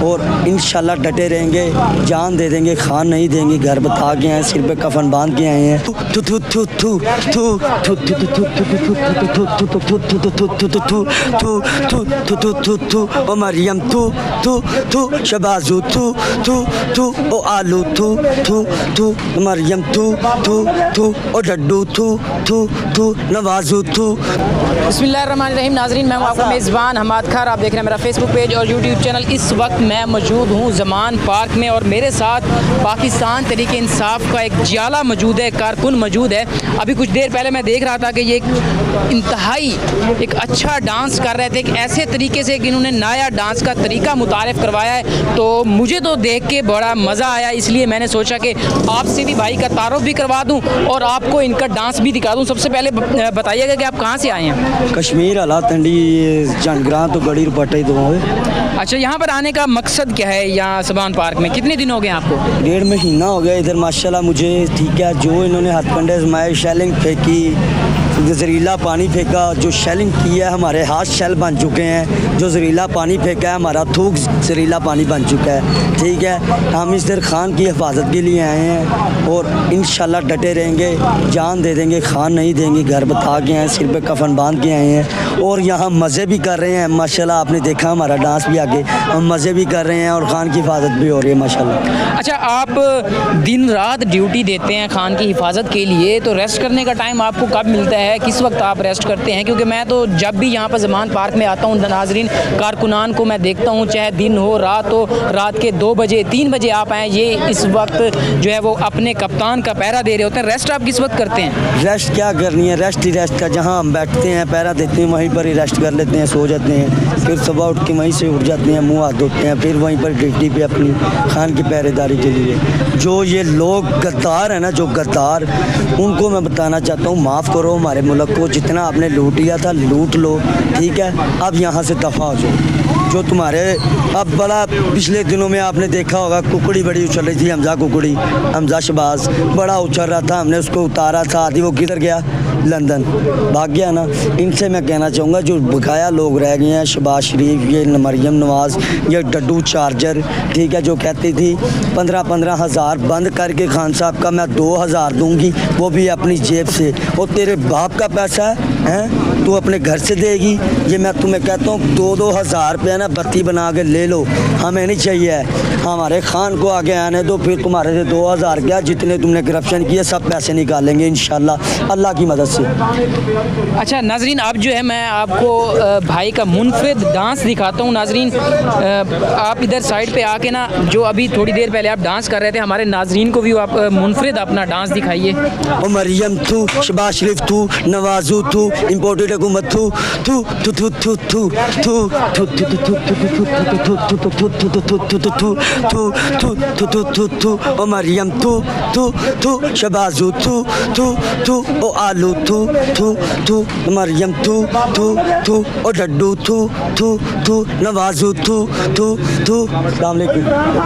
और इंशाल्लाह डटे रहेंगे, जान दे देंगे, खान नहीं देंगे। घर बता के आए, सिर पे कफन बांध के आए हैं। थू थू थू थू थू थू थू थू थू ओ मरियम थू थू थू शबाजू थू थू थू ओ आलू थू थू थू मरियम थू थू थू ओ डड्डू थू थू थू नवाजू थू। बिस्मिल्लाहिर्रहमानिर्रहीम। नाज़रीन, मैं हूं आपका मेज़बान हमाद खार। आप देख रहे हैं मेरा फेसबुक पेज और यूट्यूब चैनल। इस वक्त मैं मौजूद हूं ज़मान पार्क में और मेरे साथ पाकिस्तान तहरीक इंसाफ का एक जियाला मौजूद है, कारकुन मौजूद है। अभी कुछ देर पहले मैं देख रहा था कि ये इंतहाई एक अच्छा डांस कर रहे थे, एक ऐसे तरीके से कि इन्होंने नया डांस का तरीका मुतारिफ़ करवाया है। तो मुझे तो देख के बड़ा मज़ा आया, इसलिए मैंने सोचा कि आपसे भी भाई का तारुफ भी करवा दूँ और आपको इनका डांस भी दिखा दूँ। सबसे पहले बताइएगा कि आप कहाँ से आए हैं? कश्मीर हालात ठंडी जानग्रां तो गड़ी रुपटे दो। अच्छा, यहाँ पर आने का मकसद क्या है? यहाँ ज़मान पार्क में कितने दिन हो गए आपको? 1.5 महीना हो गया इधर माशाल्लाह मुझे। ठीक है, जो इन्होंने हथकंडे जमाए, शेलिंग फेंकी, जहरीला पानी फेंका, जो शेलिंग की है हमारे हाथ शेल बन चुके हैं। जो जहरीला पानी फेंका है हमारा थूक जहरीला पानी बन चुका है। ठीक है, हम इस दर खान की हिफाजत के लिए आए हैं और इंशाल्लाह डटे रहेंगे, जान दे देंगे, खान नहीं देंगे। घर बता के आए, सिर पे कफन बांध के आए हैं और यहाँ मज़े भी कर रहे हैं माशाल्लाह। आपने देखा हमारा डांस भी आगे, हम मज़े भी कर रहे हैं और खान की हिफाजत भी हो रही है माशाल्लाह। अच्छा, आप दिन रात ड्यूटी देते हैं खान की हिफाजत के लिए, तो रेस्ट करने का टाइम आपको कब मिलता है? किस वक्त आप रेस्ट करते हैं? क्योंकि मैं तो जब भी यहाँ पर ज़मान पार्क में आता हूँ नाज़रीन, कारकुनान को मैं देखता हूँ, चाहे दिन हो रात हो, रात के 2 बजे 3 बजे आप आएँ, ये इस वक्त जो है वो अपने कप्तान का पहरा दे रहे होते हैं। रेस्ट आप किस वक्त करते हैं? रेस्ट क्या करनी है, रेस्ट ही रेस्ट का। जहाँ हम बैठते हैं पहरा देते हैं वहीं पर ही रेस्ट कर लेते हैं, सो जाते हैं। फिर सुबह उठ के वहीं से उठ जाते हैं, मुँह हाथ धोते हैं, फिर वहीं पर ड्यूटी पे अपनी खान की पहरेदारी के लिए। जो ये लोग गद्दार हैं ना, जो गद्दार, उनको मैं बताना चाहता हूँ, माफ़ करो हमारे मुल्क को। जितना आपने लूट लिया था लूट लो, ठीक है, अब यहाँ से दफ़ा हो जाओ। जो तुम्हारे अब बड़ा पिछले दिनों में आपने देखा होगा, कुकड़ी बड़ी उछल रही थी, हमजा कुकड़ी, हमजा शबाज बड़ा उछल रहा था, हमने उसको उतारा था। आदि वो किधर गया? लंदन भाग गया ना। इनसे मैं कहना चाहूँगा जो बकाया लोग रह गए हैं, शबाज शरीफ, ये मरियम नवाज़, ये डड्डू चार्जर, ठीक है, जो कहती थी 15-15 हज़ार बंद करके खान साहब का मैं 2000 दूंगी, वो भी अपनी जेब से। वो तेरे बाप का पैसा है, तू अपने घर से देगी। ये मैं तुम्हें कहता हूँ 2-2 हज़ार रुपये ना बत्ती बना के ले लो, हमें नहीं चाहिए। हमारे खान को आगे आने दो, फिर तुम्हारे से 2000 क्या जितने तुमने करप्शन किए सब पैसे निकालेंगे इंशाल्लाह अल्लाह की मदद से। अच्छा नाजरीन, अब जो है मैं आपको भाई का मुनफरिद डांस दिखाता हूँ। नाजरीन, आप इधर साइड पे आके ना, जो अभी थोड़ी देर पहले आप डांस कर रहे थे, हमारे नाजरीन को भी आप मुनफरिद अपना डांस दिखाइए। ओ मरियम थू, शबाज शरीफ थू, नवाजू थू, इम्पोर्टेड हुकूमत थू थू थू थू थू थू थू थू थू थू थू थू ओ मरियम थू थू थू शबाजू थू थू थू ओ आलू थू थू थू मरियम थू थू थू ओ डड्डू थू थू थू नवाजू थू थू थू। अस्सलाम वालेकुम।